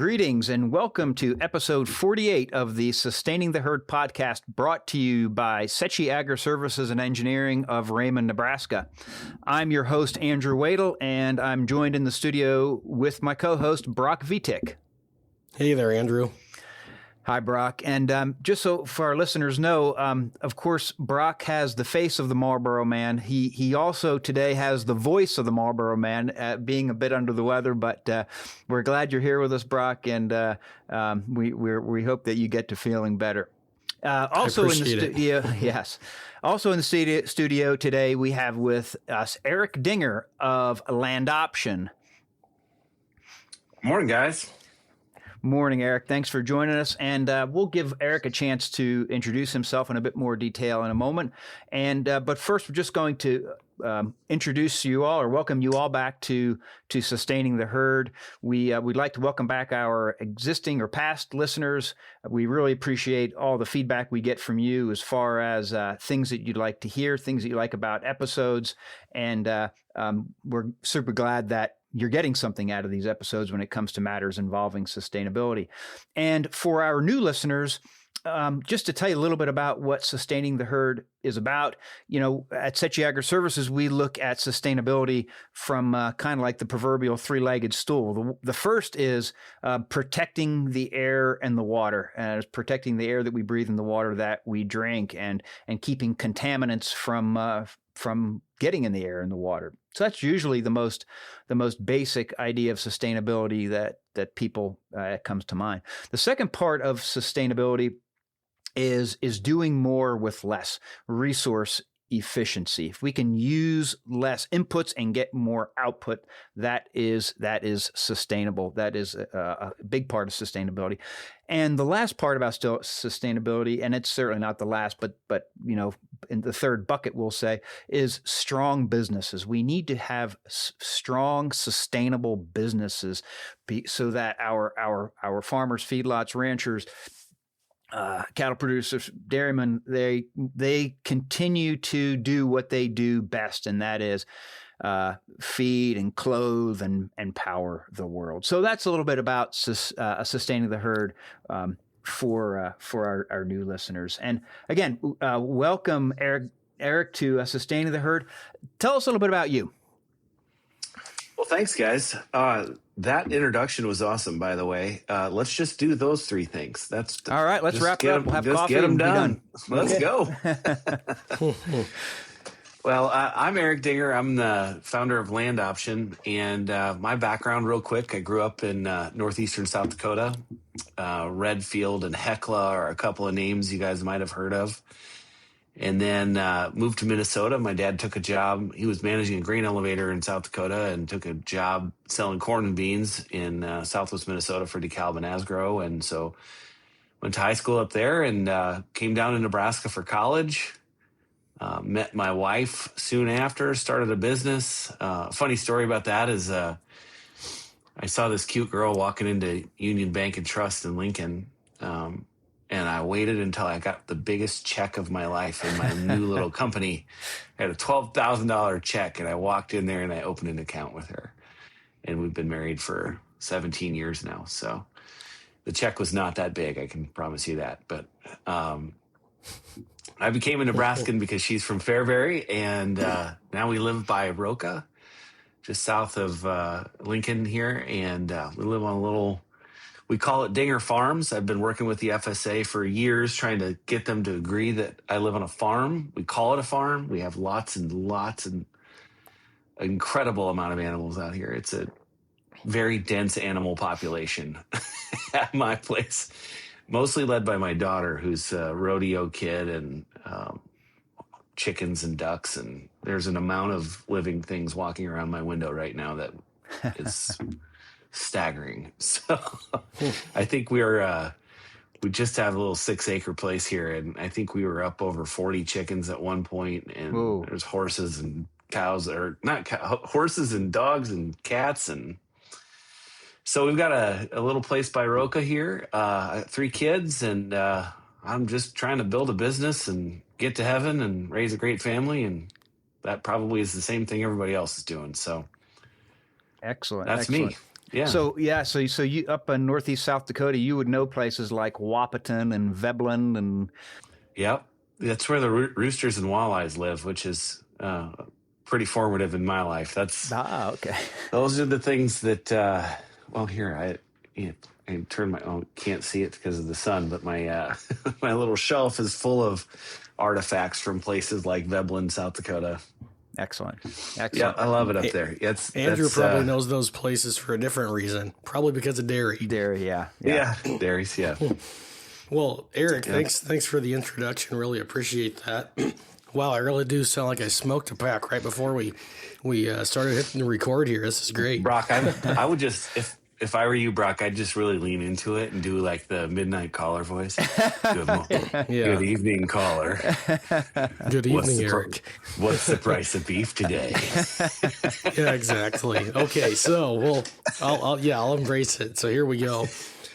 Greetings and welcome to episode 48 of the Sustaining the Herd podcast, brought to you by Sechi Agri-Services and Engineering of Raymond, Nebraska. I'm your host, Andrew Wadle, and I'm joined in the studio with my co-host, Brock Vitek. Hey there, Andrew. Hi, Brock. And just so for our listeners know, of course, Brock has the face of the Marlboro Man. He also today has the voice of the Marlboro Man, being a bit under the weather. But we're glad you're here with us, Brock, and we hope that you get to feeling better. Also in the studio, yes. Also in the studio today, we have with us Eric Dinger of Landoption. Morning, guys. Morning, Eric. Thanks for joining us. And we'll give Eric a chance to introduce himself in a bit more detail in a moment. And but first, we're just going to introduce you all or welcome you all back to Sustaining the Herd. We'd like to welcome back our existing or past listeners. We really appreciate all the feedback we get from you as far as things that you'd like to hear, things that you like about episodes. And we're super glad that you're getting something out of these episodes when it comes to matters involving sustainability. And for our new listeners, just to tell you a little bit about what Sustaining the Herd is about, at Sechi Agri-Services, we look at sustainability from kind of like the proverbial three-legged stool. The first is protecting the air and the water, and it's protecting the air that we breathe and the water that we drink, and keeping contaminants from getting in the air and the water. So that's usually the most basic idea of sustainability that people comes to mind. The second part of sustainability is doing more with less, resource efficiency. If we can use less inputs and get more output, that is sustainable. That is a big part of sustainability. And the last part about sustainability, and it's certainly not the last, but in the third bucket, we'll say, is strong businesses. We need to have strong, sustainable businesses so that our farmers, feedlots, ranchers, cattle producers, dairymen, they continue to do what they do best, and that is feed and clothe and power the world. So that's a little bit about sustaining the herd for our new listeners. And again, welcome, Eric, to Sustaining the Herd. Tell us a little bit about you. Well, thanks, guys. That introduction was awesome, by the way. Let's just do those three things. That's all right. Let's wrap it up. We'll have coffee. Get them done. Let's go. Well, I'm Eric Dinger. I'm the founder of Landoption, and my background, real quick, I grew up in northeastern South Dakota. Redfield and Hecla are a couple of names you guys might have heard of. And then moved to Minnesota. My dad took a job. He was managing a grain elevator in South Dakota and took a job selling corn and beans in southwest Minnesota for DeKalb and Asgrow. And so went to high school up there and came down to Nebraska for college. Met my wife soon after, started a business. Funny story about that is I saw this cute girl walking into Union Bank and Trust in Lincoln. And I waited until I got the biggest check of my life in my new little company. I had a $12,000 check, and I walked in there and I opened an account with her. And we've been married for 17 years now. So the check was not that big, I can promise you that. But I became a Nebraskan because she's from Fairbury, and now we live by Roca, just south of Lincoln here. And we live on a little... We call it Dinger Farms. I've been working with the FSA for years trying to get them to agree that I live on a farm. We call it a farm. We have lots and lots and incredible amount of animals out here. It's a very dense animal population at my place, mostly led by my daughter, who's a rodeo kid, and chickens and ducks. And there's an amount of living things walking around my window right now that is... staggering. So I think we just have a little 6-acre place here, and I think we were up over 40 chickens at one point, and Whoa. There's horses and cows, or not horses and dogs and cats. And so we've got a little place by Roca here, 3 kids, and I'm just trying to build a business and get to heaven and raise a great family, and that probably is the same thing everybody else is doing. So excellent. That's me. Yeah. So you up in Northeast South Dakota, you would know places like Wahpeton and Veblen and Yep. That's where the roosters and walleyes live, which is pretty formative in my life. okay. Those are the things that, well, here, I turned can't see it because of the sun, but my my little shelf is full of artifacts from places like Veblen, South Dakota. Excellent. Yeah, I love it up there. Andrew probably knows those places for a different reason, probably because of dairy. Dairy, yeah. Dairies, yeah. Well, Eric, thanks for the introduction. Really appreciate that. Wow, I really do sound like I smoked a pack right before we started hitting the record here. This is great. Brock, I would just, if I were you, Brock, I'd just really lean into it and do like the midnight caller voice. Good evening, caller. Good evening, Eric. What's the price of beef today? Yeah, exactly. Okay, so I'll embrace it. So here we go.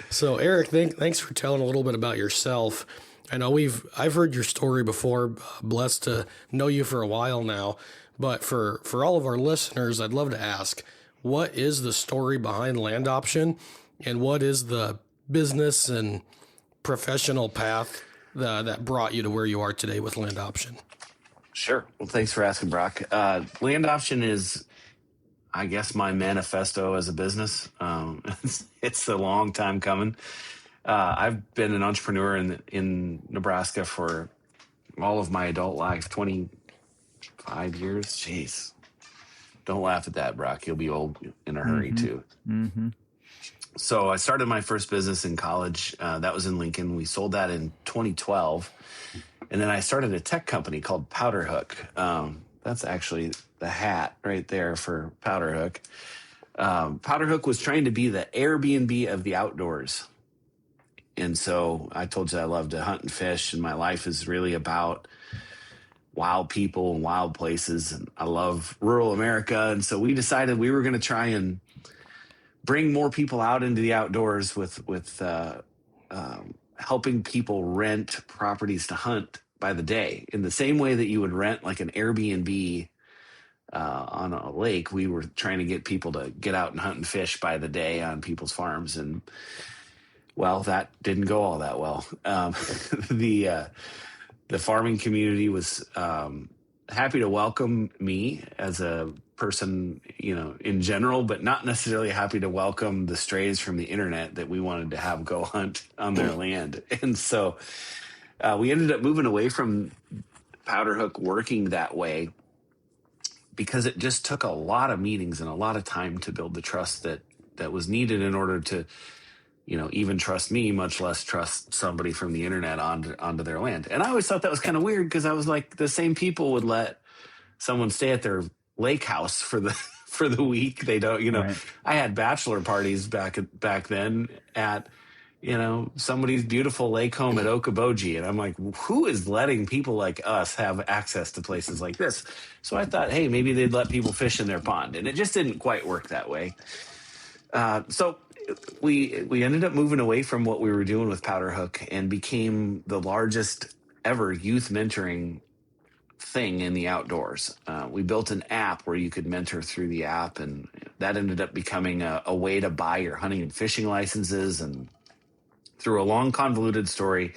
So Eric, thanks for telling a little bit about yourself. I know I've heard your story before. Blessed to know you for a while now, but for all of our listeners, I'd love to ask, what is the story behind Landoption, and what is the business and professional path that brought you to where you are today with Landoption? Sure. Well, thanks for asking, Brock. Landoption is, I guess, my manifesto as a business. It's a long time coming. I've been an entrepreneur in Nebraska for all of my adult life, 25 years. Jeez. Don't laugh at that, Brock. You'll be old in a hurry, too. Mm-hmm. So I started my first business in college. That was in Lincoln. We sold that in 2012. And then I started a tech company called Powder Hook. That's actually the hat right there for Powder Hook. Powder Hook was trying to be the Airbnb of the outdoors. And so I told you I love to hunt and fish, and my life is really about wild people and wild places. And I love rural America. And so we decided we were going to try and bring more people out into the outdoors with helping people rent properties to hunt by the day. In the same way that you would rent like an Airbnb on a lake, we were trying to get people to get out and hunt and fish by the day on people's farms. And well, that didn't go all that well. The farming community was happy to welcome me as a person, in general, but not necessarily happy to welcome the strays from the internet that we wanted to have go hunt on their land. And so we ended up moving away from Powder Hook working that way because it just took a lot of meetings and a lot of time to build the trust that was needed in order to even trust me, much less trust somebody from the internet onto their land. And I always thought that was kind of weird because I was like, the same people would let someone stay at their lake house for the week. They don't, Right. I had bachelor parties back then at, somebody's beautiful lake home at Okoboji. And I'm like, who is letting people like us have access to places like this? So I thought, hey, maybe they'd let people fish in their pond. And it just didn't quite work that way. So we ended up moving away from what we were doing with Powder Hook and became the largest ever youth mentoring thing in the outdoors. We built an app where you could mentor through the app, and that ended up becoming a way to buy your hunting and fishing licenses. And through a long, convoluted story,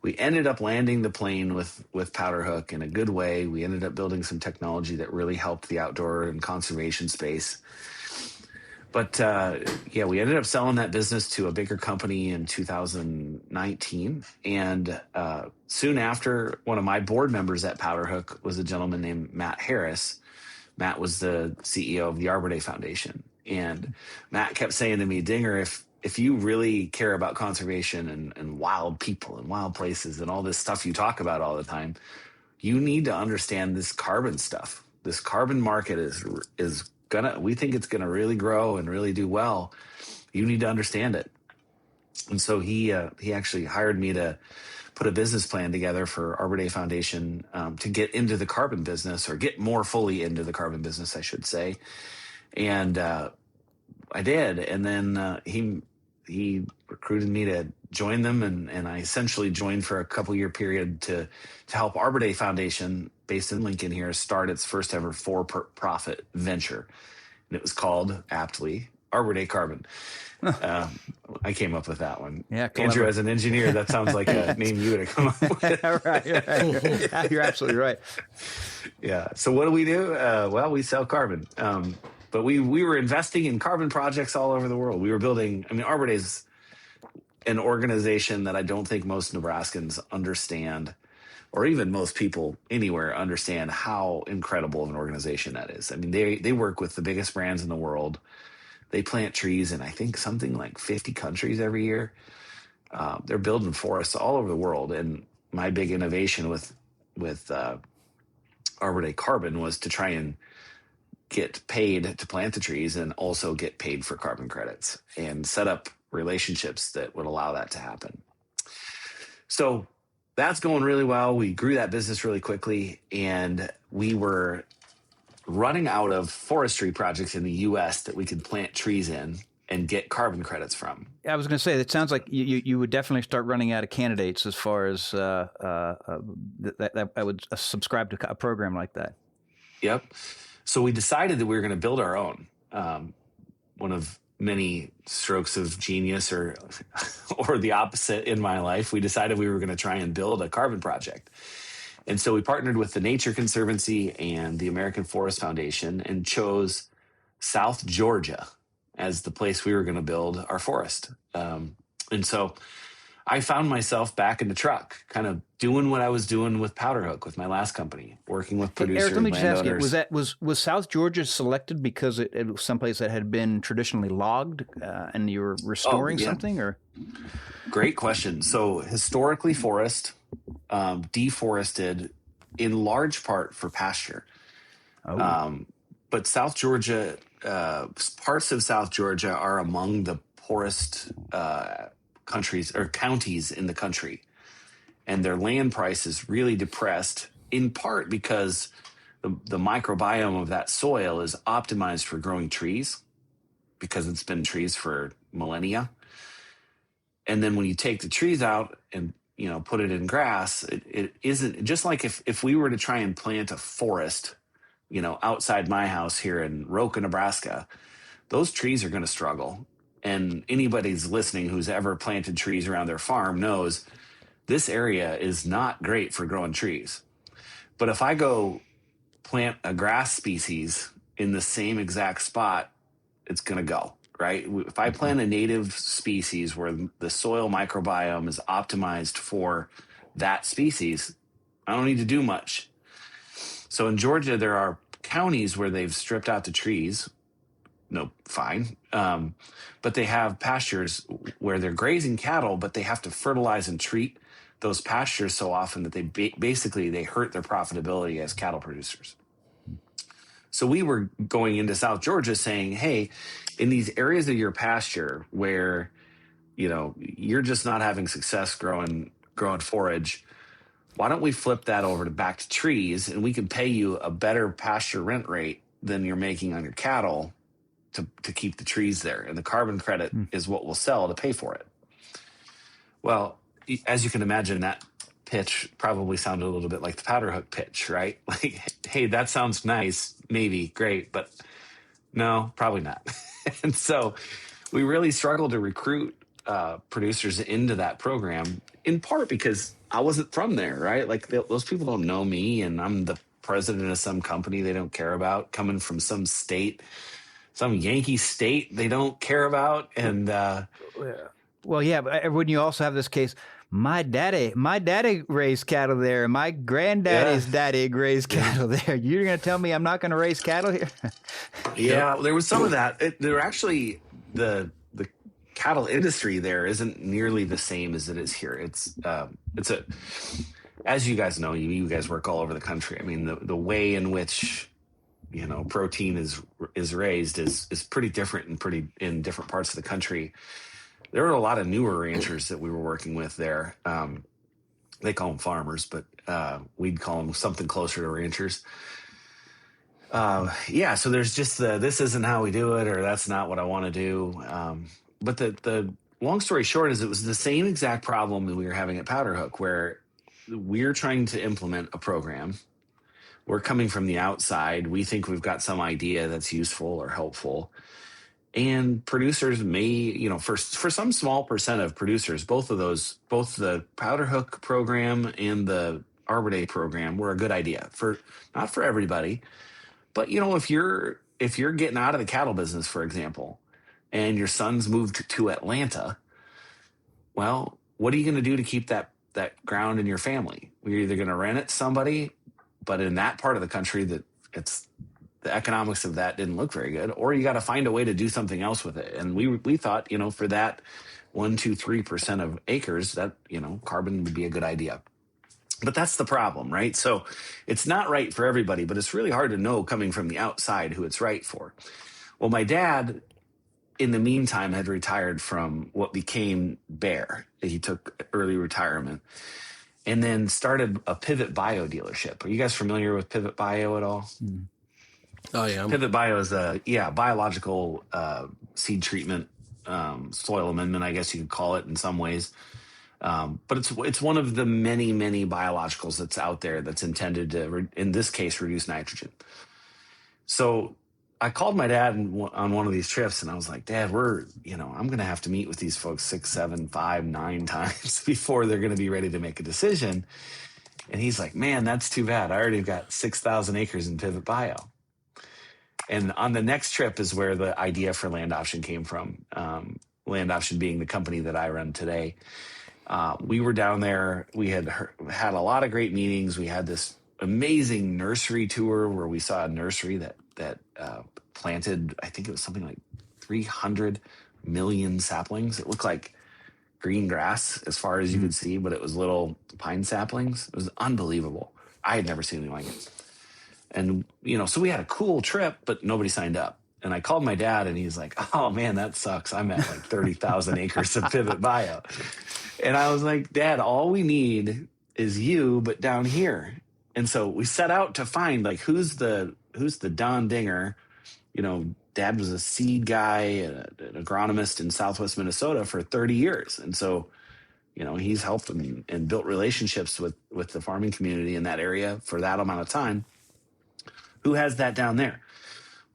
we ended up landing the plane with Powder Hook in a good way. We ended up building some technology that really helped the outdoor and conservation space. But we ended up selling that business to a bigger company in 2019. And soon after, one of my board members at Powder Hook was a gentleman named Matt Harris. Matt was the CEO of the Arbor Day Foundation. And Matt kept saying to me, Dinger, if you really care about conservation and wild people and wild places and all this stuff you talk about all the time, you need to understand this carbon stuff. This carbon market is we think it's gonna really grow and really do well. You need to understand it. And so he actually hired me to put a business plan together for Arbor Day Foundation to get into the carbon business, or get more fully into the carbon business, I should say. And I did. And then he recruited me to join them, and I essentially joined for a couple-year period to help Arbor Day Foundation, based in Lincoln here, start its first ever for-profit venture. And it was called, aptly, Arbor Day Carbon. I came up with that one. Yeah, Andrew, clever. as an engineer, that sounds like a name you would have come up with. Right. Yeah, you're absolutely right. Yeah. So what do? Well, we sell carbon. But we were investing in carbon projects all over the world. We were building. I mean, Arbor Day is an organization that I don't think most Nebraskans understand, or even most people anywhere understand how incredible of an organization that is. I mean, they work with the biggest brands in the world. They plant trees in, I think, something like 50 countries every year. They're building forests all over the world. And my big innovation with Arbor Day Carbon was to try and get paid to plant the trees and also get paid for carbon credits and set up relationships that would allow that to happen. So that's going really well. We grew that business really quickly, and we were running out of forestry projects in the U.S. that we could plant trees in and get carbon credits from. I was going to say, it sounds like you would definitely start running out of candidates as far as that I would subscribe to a program like that. Yep. So we decided that we were going to build our own. One of many strokes of genius, or the opposite in my life, we decided we were going to try and build a carbon project. And so we partnered with the Nature Conservancy and the American Forest Foundation and chose South Georgia as the place we were going to build our forest. And so I found myself back in the truck, kind of doing what I was doing with Powderhook, with my last company, working with producers. Eric, let me just ask you: landowners. was South Georgia selected because it was someplace that had been traditionally logged, and you were restoring something, or? Great question. So historically, forest, deforested in large part for pasture. But South Georgia, parts of South Georgia are among the poorest countries or counties in the country, and their land price is really depressed, in part because the microbiome of that soil is optimized for growing trees, because it's been trees for millennia. And then when you take the trees out and put it in grass, it isn't just like if we were to try and plant a forest, outside my house here in Roca, Nebraska, those trees are going to struggle. And anybody's listening who's ever planted trees around their farm knows this area is not great for growing trees. But if I go plant a grass species in the same exact spot, it's going to go, right? If I plant a native species where the soil microbiome is optimized for that species, I don't need to do much. So in Georgia, there are counties where they've stripped out the trees. No, fine. But they have pastures where they're grazing cattle, but they have to fertilize and treat those pastures so often that they basically hurt their profitability as cattle producers. So we were going into South Georgia saying, hey, in these areas of your pasture where, you're just not having success growing forage, why don't we flip that over back to trees, and we can pay you a better pasture rent rate than you're making on your cattle to keep the trees there. And the carbon credit is what we'll sell to pay for it. Well, as you can imagine, that pitch probably sounded a little bit like the Powderhook pitch, right? Like, hey, that sounds nice, maybe, great, but no, probably not. And so we really struggled to recruit producers into that program, in part because I wasn't from there, right? Like those people don't know me, and I'm the president of some company they don't care about, coming from some state, some Yankee state they don't care about. And well, yeah, but wouldn't you also have this case? My daddy raised cattle there. My granddaddy's daddy raised cattle there. You're going to tell me I'm not going to raise cattle here? Yeah, there was some of that. There actually the cattle industry there isn't nearly the same as it is here. It's as you guys know, you guys work all over the country. I mean, the way in which protein is raised is pretty different in different parts of the country. There were a lot of newer ranchers that we were working with there. They call them farmers, but we'd call them something closer to ranchers. So there's just this isn't how we do it, or that's not what I want to do. But the long story short is it was the same exact problem that we were having at Powderhook, where we're trying to implement a program. We're coming from the outside. We think we've got some idea that's useful or helpful. And producers may, for some small percent of producers, both the Powder Hook program and the Arbor Day program were a good idea for not for everybody, but if you're getting out of the cattle business, for example, and your son's moved to Atlanta, well, what are you going to do to keep that ground in your family? You're either going to rent it to somebody, but in that part of the country the economics of that didn't look very good, or you got to find a way to do something else with it. And we thought, for that 1-3% of acres, that, carbon would be a good idea. But that's the problem, right? So it's not right for everybody, but it's really hard to know coming from the outside who it's right for. Well, my dad, in the meantime, had retired from what became Bayer. He took early retirement and then started a Pivot Bio dealership. Are you guys familiar with Pivot Bio at all? Oh, yeah. Pivot Bio is biological seed treatment, soil amendment, I guess you could call it in some ways. But it's one of the many, many biologicals that's out there that's intended to, in this case, reduce nitrogen. So I called my dad on one of these trips, and I was like, Dad, I'm going to have to meet with these folks 6, 7, 5, 9 times before they're going to be ready to make a decision. And he's like, man, that's too bad. I already got 6,000 acres in Pivot Bio. And on the next trip is where the idea for Landoption came from. Landoption being the company that I run today. We were down there. We had a lot of great meetings. We had this amazing nursery tour where we saw a nursery that planted, I think it was something like 300 million saplings. It looked like green grass as far as you could see, but it was little pine saplings. It was unbelievable. I had never seen anything like it. And, so we had a cool trip, but nobody signed up. And I called my dad, and he's like, oh, man, that sucks. I'm at like 30,000 acres of Pivot Bio. And I was like, Dad, all we need is you, but down here. And so we set out to find, like, who's the Don Dinger. Dad was a seed guy, an agronomist in Southwest Minnesota for 30 years. And so, he's helped and built relationships with the farming community in that area for that amount of time. Who has that down there?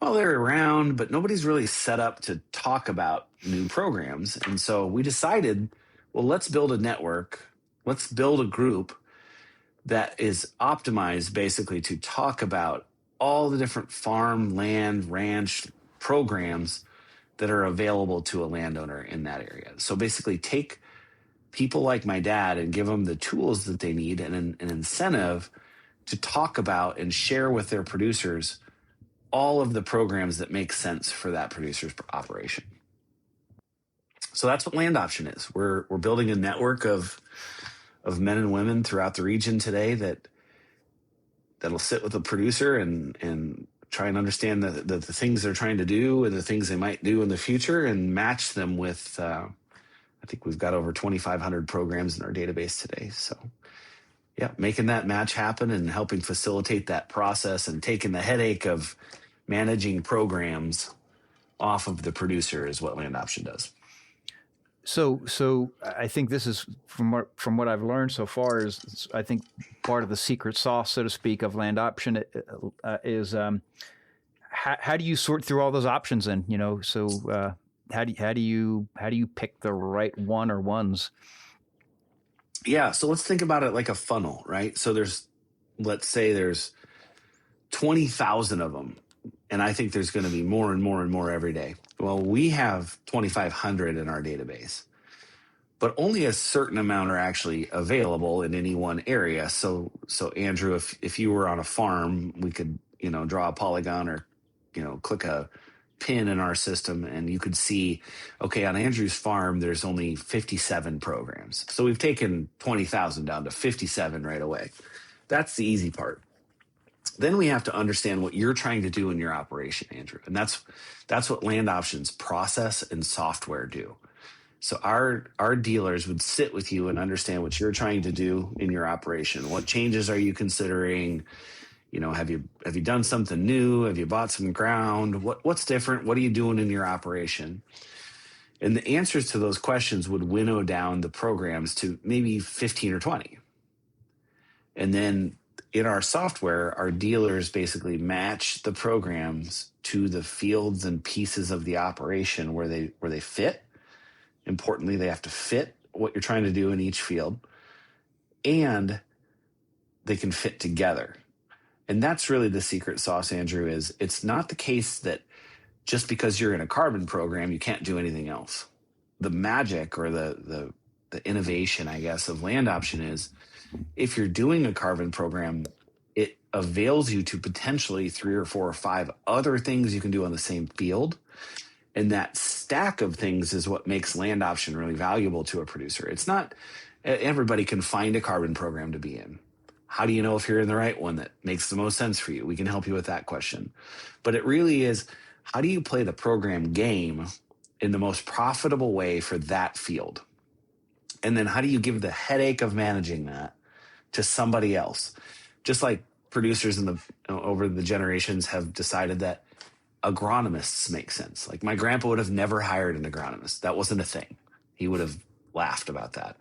Well, they're around, but nobody's really set up to talk about new programs. And so we decided, well, let's build a network. Let's build a group that is optimized basically to talk about all the different farm, land, ranch programs that are available to a landowner in that area. So basically take people like my dad and give them the tools that they need and an incentive to talk about and share with their producers all of the programs that make sense for that producer's operation. So that's what Landoption is. We're building a network of men and women throughout the region today that'll sit with a producer and try and understand the things they're trying to do and the things they might do in the future and match them with, I think we've got over 2,500 programs in our database today. So yeah, making that match happen and helping facilitate that process and taking the headache of managing programs off of the producer is what Landoption does. So I think this is from what I've learned so far is I think part of the secret sauce, so to speak, of Landoption is how do you sort through all those options then? So how do you pick the right one or ones? Yeah, so let's think about it like a funnel, right? So let's say there's 20,000 of them, and I think there's going to be more and more and more every day. Well, we have 2,500 in our database, but only a certain amount are actually available in any one area. So Andrew, if you were on a farm, we could, draw a polygon or, click a pin in our system and you could see, okay, on Andrew's farm, there's only 57 programs. So we've taken 20,000 down to 57 right away. That's the easy part. Then we have to understand what you're trying to do in your operation, Andrew. And that's what Landoption's process and software do. So our dealers would sit with you and understand what you're trying to do in your operation. What changes are you considering? Have you done something new? Have you bought some ground? What's different? What are you doing in your operation? And the answers to those questions would winnow down the programs to maybe 15 or 20. And then in our software, our dealers basically match the programs to the fields and pieces of the operation where they fit. Importantly, they have to fit what you're trying to do in each field, and they can fit together. And that's really the secret sauce, Andrew, is it's not the case that just because you're in a carbon program, you can't do anything else. The magic or the innovation, I guess, of land option is if you're doing a carbon program, it avails you to potentially 3 or 4 or 5 other things you can do on the same field. And that stack of things is what makes land option really valuable to a producer. It's not everybody can find a carbon program to be in. How do you know if you're in the right one that makes the most sense for you? We can help you with that question. But it really is, how do you play the program game in the most profitable way for that field? And then how do you give the headache of managing that to somebody else? Just like producers over the generations have decided that agronomists make sense. Like my grandpa would have never hired an agronomist. That wasn't a thing. He would have laughed about that.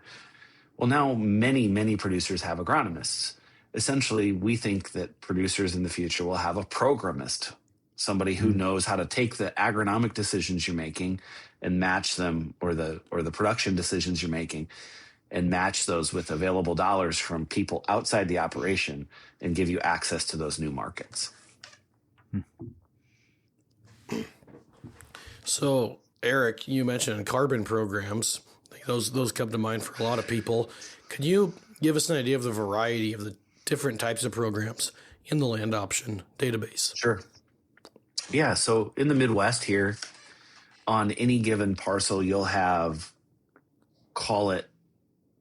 Well, now many, many producers have agronomists. Essentially, we think that producers in the future will have a programmist, somebody who knows how to take the agronomic decisions you're making and match them, or the production decisions you're making, and match those with available dollars from people outside the operation and give you access to those new markets. So, Eric, you mentioned carbon programs. Those come to mind for a lot of people. Could you give us an idea of the variety of the different types of programs in the land option database? Sure. Yeah. So in the Midwest here, on any given parcel, you'll have, call it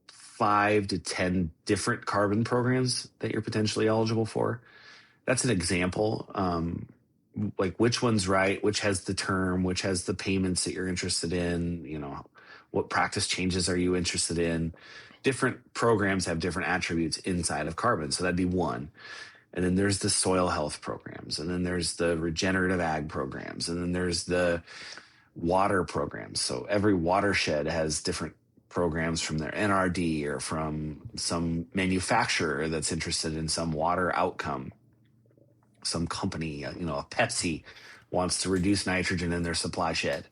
5 to 10 different carbon programs that you're potentially eligible for. That's an example. Like which one's right, which has the term, which has the payments that you're interested in, what practice changes are you interested in? Different programs have different attributes inside of carbon. So that'd be one. And then there's the soil health programs. And then there's the regenerative ag programs. And then there's the water programs. So every watershed has different programs from their NRD or from some manufacturer that's interested in some water outcome. Some company, a Pepsi wants to reduce nitrogen in their supply shed.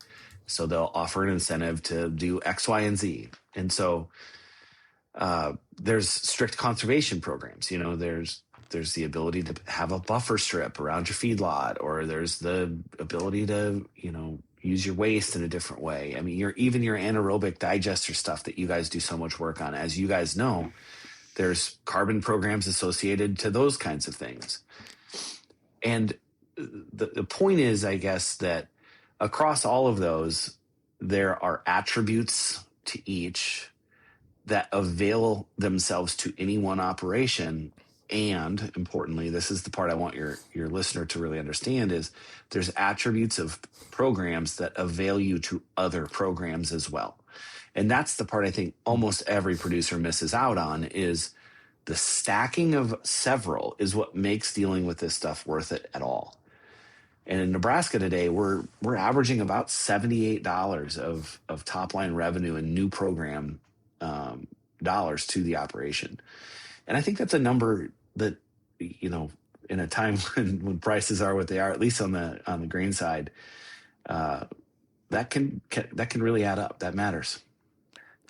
So they'll offer an incentive to do X, Y, and Z. And so there's strict conservation programs. There's the ability to have a buffer strip around your feedlot, or there's the ability to, use your waste in a different way. I mean, even your anaerobic digester stuff that you guys do so much work on, as you guys know, there's carbon programs associated to those kinds of things. And the point is, I guess, that across all of those, there are attributes to each that avail themselves to any one operation. And importantly, this is the part I want your listener to really understand, is there's attributes of programs that avail you to other programs as well. And that's the part I think almost every producer misses out on, is the stacking of several is what makes dealing with this stuff worth it at all. And in Nebraska today, we're averaging about $78 of top line revenue and new program dollars to the operation. And I think that's a number that, in a time when prices are what they are, at least on the grain side, that can really add up. That matters.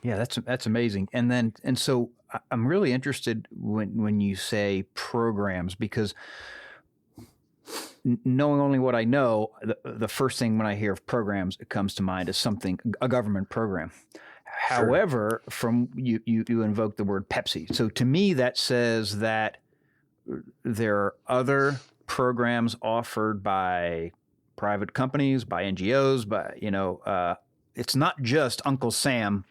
Yeah, that's amazing. And so I'm really interested when you say programs, because knowing only what I know, the first thing when I hear of programs, it comes to mind is a government program. Sure. However, from you invoke the word Pepsi. So to me, that says that there are other programs offered by private companies, by NGOs, by it's not just Uncle Sam.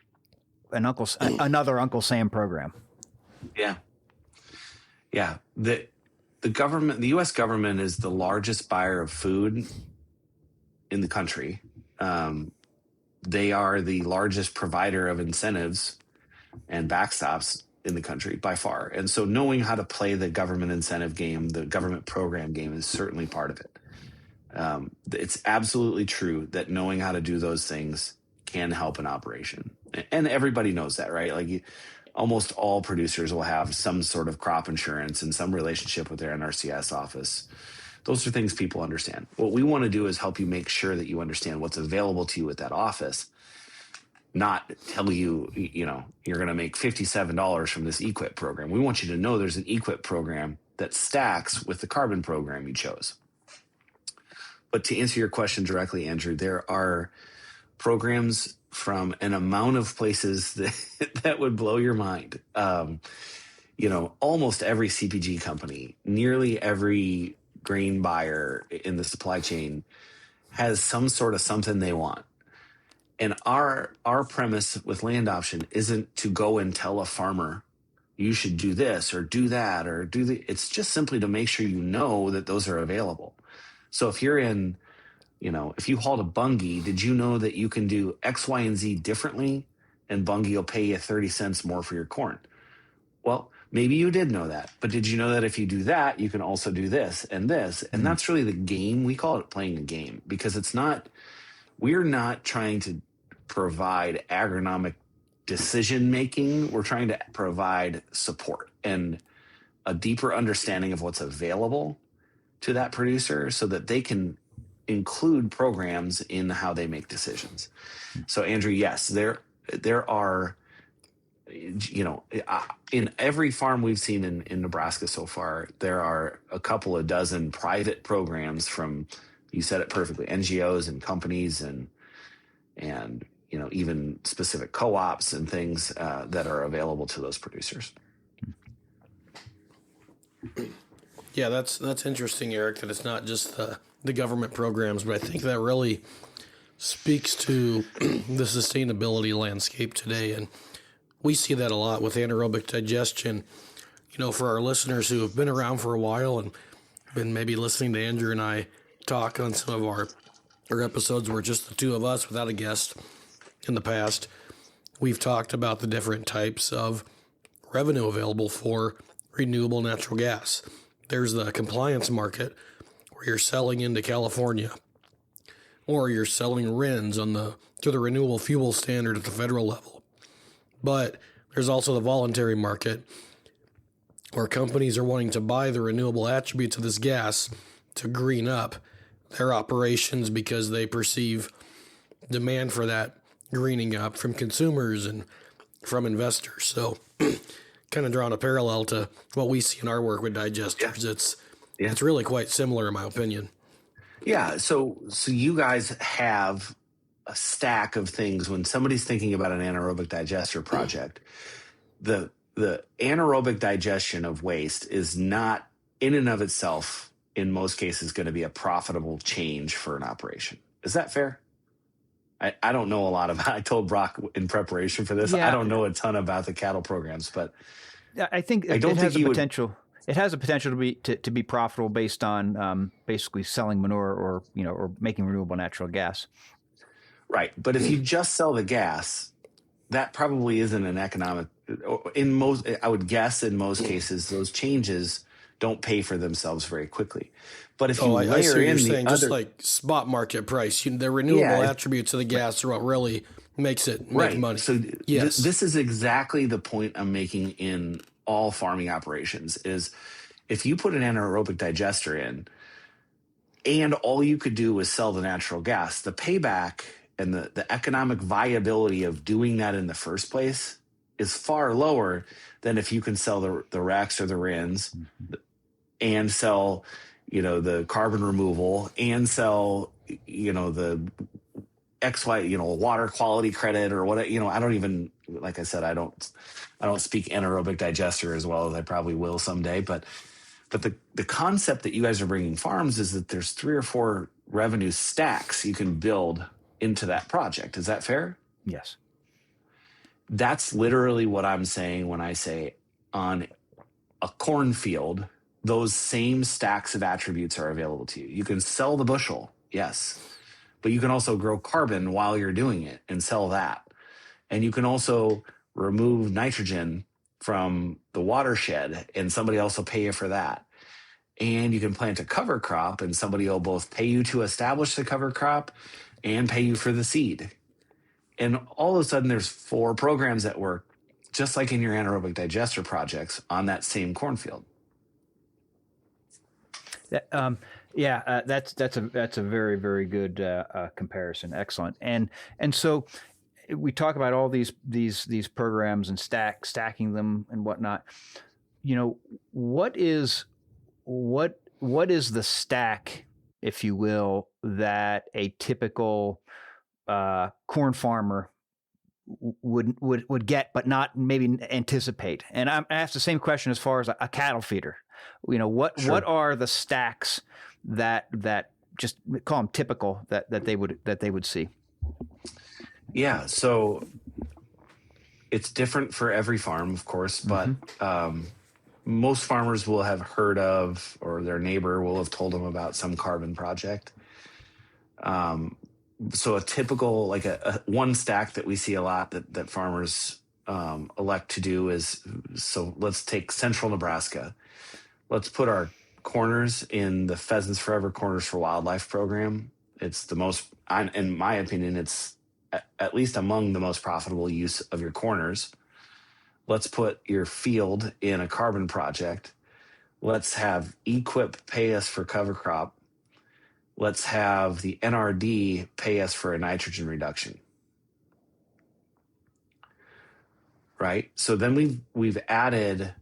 Another Uncle Sam program. Yeah. The government, the U.S. government, is the largest buyer of food in the country. They are the largest provider of incentives and backstops in the country by far. And so knowing how to play the government incentive game, the government program game, is certainly part of it. It's absolutely true that knowing how to do those things can help an operation. And everybody knows that, right? Like almost all producers will have some sort of crop insurance and some relationship with their NRCS office. Those are things people understand. What we want to do is help you make sure that you understand what's available to you at that office, not tell you, you're going to make $57 from this EQIP program. We want you to know there's an EQIP program that stacks with the carbon program you chose. But to answer your question directly, Andrew, there are programs from an amount of places that would blow your mind. Almost every CPG company, nearly every grain buyer in the supply chain has some sort of something they want. And our premise with land option isn't to go and tell a farmer, you should do this or do that or it's just simply to make sure you know that those are available. So if you're in, if you hauled a Bunge, did you know that you can do X, Y, and Z differently and Bunge will pay you 30 cents more for your corn? Well, maybe you did know that, but did you know that if you do that, you can also do this and this? And that's really the game. We call it playing a game because we're not trying to provide agronomic decision-making. We're trying to provide support and a deeper understanding of what's available to that producer so that they can include programs in how they make decisions. So Andrew, yes, there are, in every farm we've seen in Nebraska so far, there are a couple of dozen private programs from, you said it perfectly, NGOs and companies and even specific co-ops and things that are available to those producers. Yeah, that's interesting, Eric, that it's not just the government programs, but I think that really speaks to the sustainability landscape today. And we see that a lot with anaerobic digestion. For our listeners who have been around for a while and been maybe listening to Andrew and I talk on some of our episodes where just the two of us without a guest in the past, we've talked about the different types of revenue available for renewable natural gas. There's the compliance market where you're selling into California, or you're selling RINs to the renewable fuel standard at the federal level. But there's also the voluntary market where companies are wanting to buy the renewable attributes of this gas to green up their operations because they perceive demand for that greening up from consumers and from investors. So kind of drawing a parallel to what we see in our work with digesters. It's really quite similar in my opinion. Yeah. So you guys have a stack of things when somebody's thinking about an anaerobic digester project. The anaerobic digestion of waste is not in and of itself, in most cases, going to be a profitable change for an operation. Is that fair? I don't know a lot about. I told Brock in preparation for this. Yeah. I don't know a ton about the cattle programs, but I think it has the potential. It has a potential to be profitable based on basically selling manure or making renewable natural gas. Right, but if you just sell the gas, that probably isn't an economic. I would guess in most cases, those changes don't pay for themselves very quickly. But if you layer in the other, just like spot market price, the renewable attributes of the gas are what really makes it make money. So yes, this is exactly the point I'm making in all farming operations is if you put an anaerobic digester in and all you could do was sell the natural gas, the payback and the economic viability of doing that in the first place is far lower than if you can sell the RECs or the RINs and sell, the carbon removal and sell, the XY, water quality credit or what, I don't even, like I said, I don't speak anaerobic digester as well as I probably will someday, but the concept that you guys are bringing farms is that there's 3 or 4 revenue stacks you can build into that project. Is that fair? Yes. That's literally what I'm saying when I say on a cornfield, those same stacks of attributes are available to you. You can sell the bushel, yes, but you can also grow carbon while you're doing it and sell that. And you can also remove nitrogen from the watershed and somebody else will pay you for that. And you can plant a cover crop and somebody will both pay you to establish the cover crop and pay you for the seed. And all of a sudden there's 4 programs that work just like in your anaerobic digester projects on that same cornfield. That's a very, very good comparison. Excellent. And so we talk about all these programs and stacking them and whatnot. What is the stack, if you will, that a typical corn farmer would get, but not maybe anticipate? And I ask the same question as far as a cattle feeder. What are the stacks that just call them typical that they would see? Yeah, so it's different for every farm, of course, but most farmers will have heard of, or their neighbor will have told them about some carbon project. So a typical, like a one stack that we see a lot that farmers elect to do is, so let's take central Nebraska. Let's put our corners in the Pheasants Forever Corners for Wildlife program. It's the most, in my opinion, it's at least among the most profitable use of your corners. Let's put your field in a carbon project. Let's have EQIP pay us for cover crop. Let's have the NRD pay us for a nitrogen reduction. Right? So then we've added,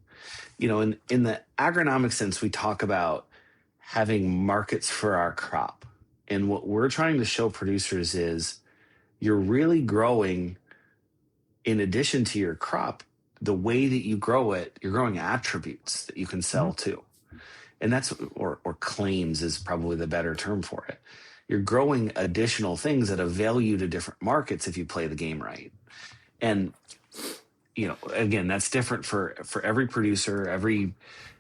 in the agronomic sense, we talk about having markets for our crop. And what we're trying to show producers is you're really growing, in addition to your crop, the way that you grow it, you're growing attributes that you can sell too. And that's, or claims is probably the better term for it. You're growing additional things that avail you to different markets if you play the game right. And, again, that's different for every producer, every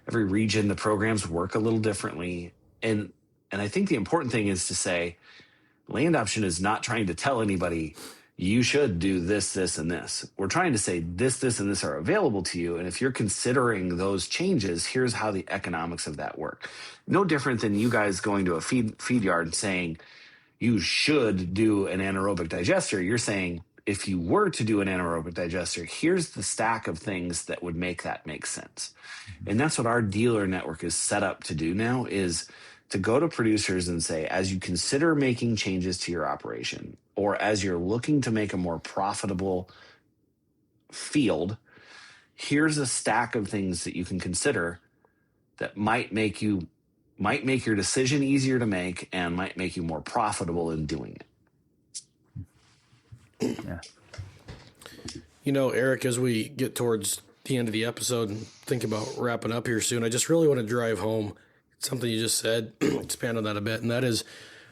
region. The programs work a little differently. And I think the important thing is to say, Landoption is not trying to tell anybody, you should do this, this, and this. We're trying to say this, and this are available to you. And if you're considering those changes, here's how the economics of that work. No different than you guys going to a feed yard and saying, you should do an anaerobic digester. You're saying, if you were to do an anaerobic digester, here's the stack of things that would make that make sense. And that's what our dealer network is set up to do now, is to go to producers and say, as you consider making changes to your operation, or as you're looking to make a more profitable field, here's a stack of things that you can consider that might make your decision easier to make and might make you more profitable in doing it. Yeah. Eric, as we get towards the end of the episode and think about wrapping up here soon, I just really want to drive home something you just said, expand on that a bit, and that is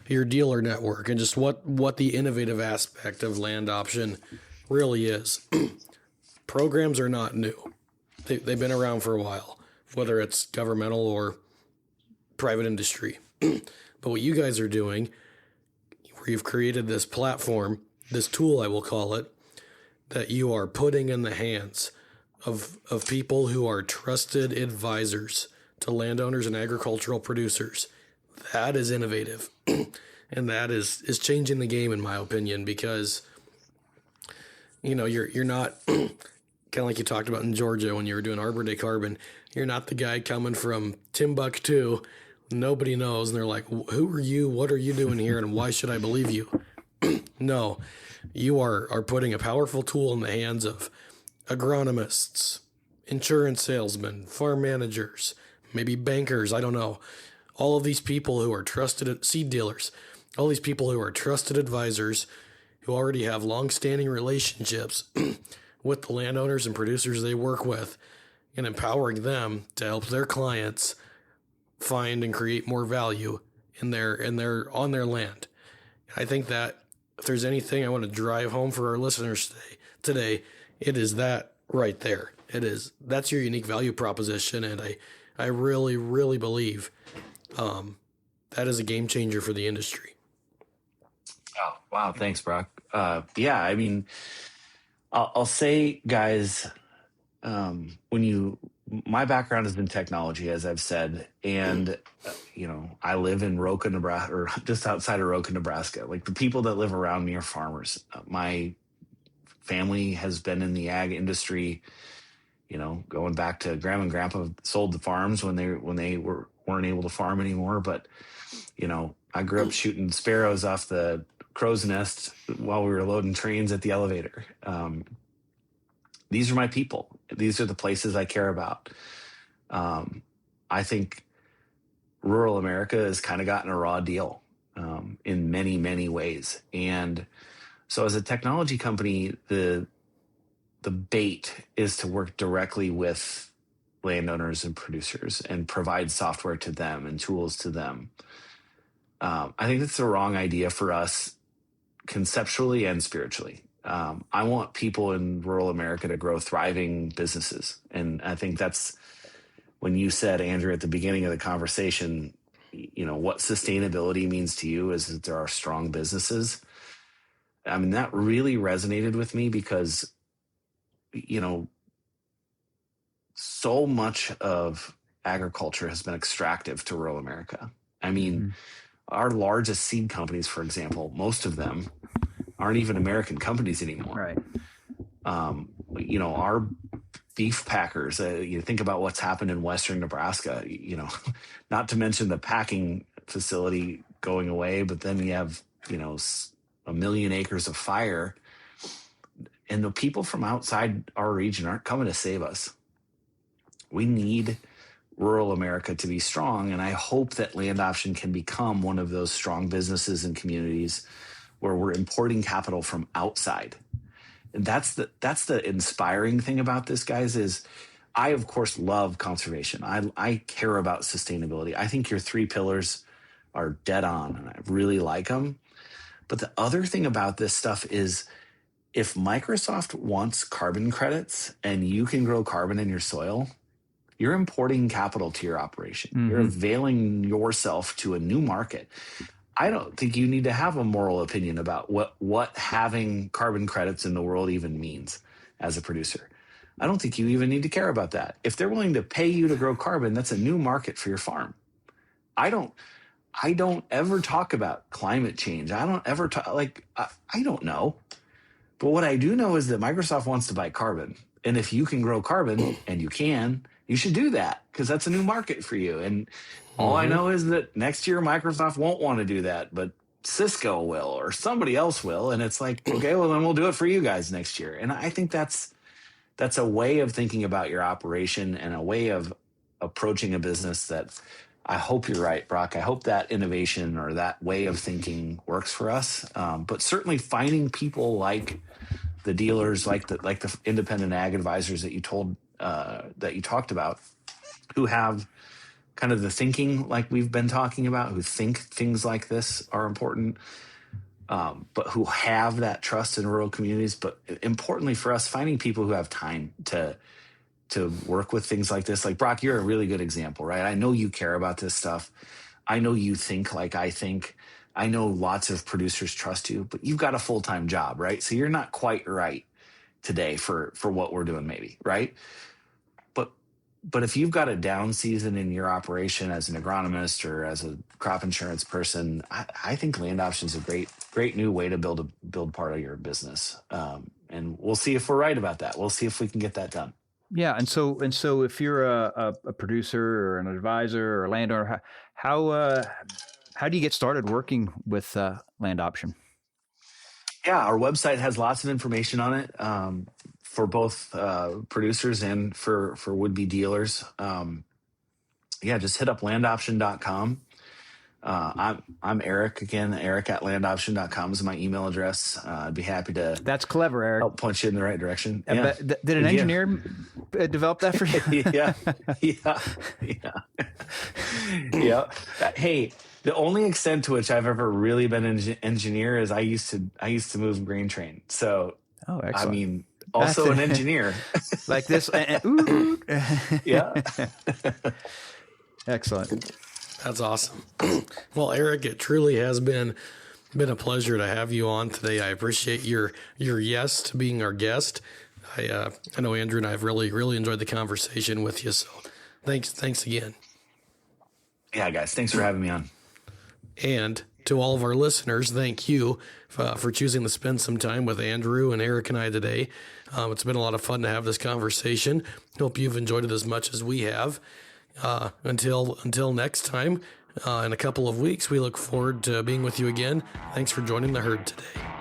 your dealer network and just what the innovative aspect of Landoption really is. Programs are not new. They've been around for a while, whether it's governmental or private industry. But what you guys are doing, where you've created this platform, this tool, I will call it, that you are putting in the hands of people who are trusted advisors to landowners and agricultural producers. That is innovative. And that is changing the game, in my opinion, because, you're not kind of like you talked about in Georgia when you were doing Arbor Day Carbon. You're not the guy coming from Timbuktu. Nobody knows. And they're like, who are you? What are you doing here? And why should I believe you? No, you are putting a powerful tool in the hands of agronomists, insurance salesmen, farm managers, maybe bankers, I don't know. All of these people who are trusted seed dealers, all these people who are trusted advisors who already have long-standing relationships with the landowners and producers they work with, and empowering them to help their clients find and create more value on their land. I think that if there's anything I want to drive home for our listeners today, it is that right there. That's your unique value proposition, and I really, really believe that is a game changer for the industry. Oh, wow. Thanks, Brock. Yeah, I mean, I'll say, guys, my background is in technology, as I've said, and, I live in Roca, Nebraska, or just outside of Roca, Nebraska. Like, the people that live around me are farmers. My family has been in the ag industry, going back to grandma and grandpa sold the farms when they weren't able to farm anymore. But, I grew up shooting sparrows off the crow's nest while we were loading trains at the elevator. These are my people. These are the places I care about. I think rural America has kind of gotten a raw deal in many, many ways. And so as a technology company, the bait is to work directly with landowners and producers and provide software to them and tools to them. I think that's the wrong idea for us conceptually and spiritually. I want people in rural America to grow thriving businesses. And I think that's when you said, Andrew, at the beginning of the conversation, what sustainability means to you is that there are strong businesses. I mean, that really resonated with me because, so much of agriculture has been extractive to rural America. I mean, our largest seed companies, for example, most of them aren't even American companies anymore. Right. Our beef packers, you think about what's happened in Western Nebraska, not to mention the packing facility going away, but then you have, 1 million acres of fire. And the people from outside our region aren't coming to save us. We need rural America to be strong. And I hope that Landoption can become one of those strong businesses and communities where we're importing capital from outside. And that's the inspiring thing about this, guys, is I, of course, love conservation. I care about sustainability. I think your 3 pillars are dead on, and I really like them. But the other thing about this stuff is if Microsoft wants carbon credits and you can grow carbon in your soil, you're importing capital to your operation. Mm-hmm. You're availing yourself to a new market. I don't think you need to have a moral opinion about what having carbon credits in the world even means as a producer. I don't think you even need to care about that. If they're willing to pay you to grow carbon, that's a new market for your farm. I don't ever talk about climate change. I don't ever talk, I don't know. But what I do know is that Microsoft wants to buy carbon. And if you can grow carbon, and you should do that because that's a new market for you. And all I know is that next year Microsoft won't want to do that, but Cisco will or somebody else will. And it's like, okay, well, then we'll do it for you guys next year. And I think that's a way of thinking about your operation and a way of approaching a business that I hope you're right, Brock. I hope that innovation or that way of thinking works for us. But certainly finding people like the dealers, like the independent ag advisors that you talked about, who have kind of the thinking like we've been talking about, who think things like this are important, but who have that trust in rural communities. But importantly for us, finding people who have time to work with things like this. Like Brock, you're a really good example, right? I know you care about this stuff. I know you think like I think. I know lots of producers trust you, but you've got a full-time job, right? So you're not quite right today for what we're doing maybe, right? But if you've got a down season in your operation as an agronomist or as a crop insurance person, I think Landoption is a great new way to build part of your business. And we'll see if we're right about that. We'll see if we can get that done. Yeah, and so if you're a producer or an advisor or a landowner, how do you get started working with Landoption? Yeah, our website has lots of information on it for both producers and for would-be dealers. Just hit up landoption.com. I'm Eric again. Eric at landoption.com is my email address. I'd be happy to. That's clever, Eric. Help point you in the right direction. Yeah. Did an engineer develop that for you? Yeah. Hey, the only extent to which I've ever really been an engineer is I used to move grain train. So, excellent. I mean, also an engineer like this. Yeah. Excellent. That's awesome. Well, Eric, it truly has been a pleasure to have you on today. I appreciate your yes to being our guest. I know Andrew and I have really, really enjoyed the conversation with you. So thanks again. Yeah, guys, thanks for having me on. And to all of our listeners, thank you for choosing to spend some time with Andrew and Eric and I today. It's been a lot of fun to have this conversation. Hope you've enjoyed it as much as we have. Until next time, in a couple of weeks, we look forward to being with you again. Thanks for joining the herd today.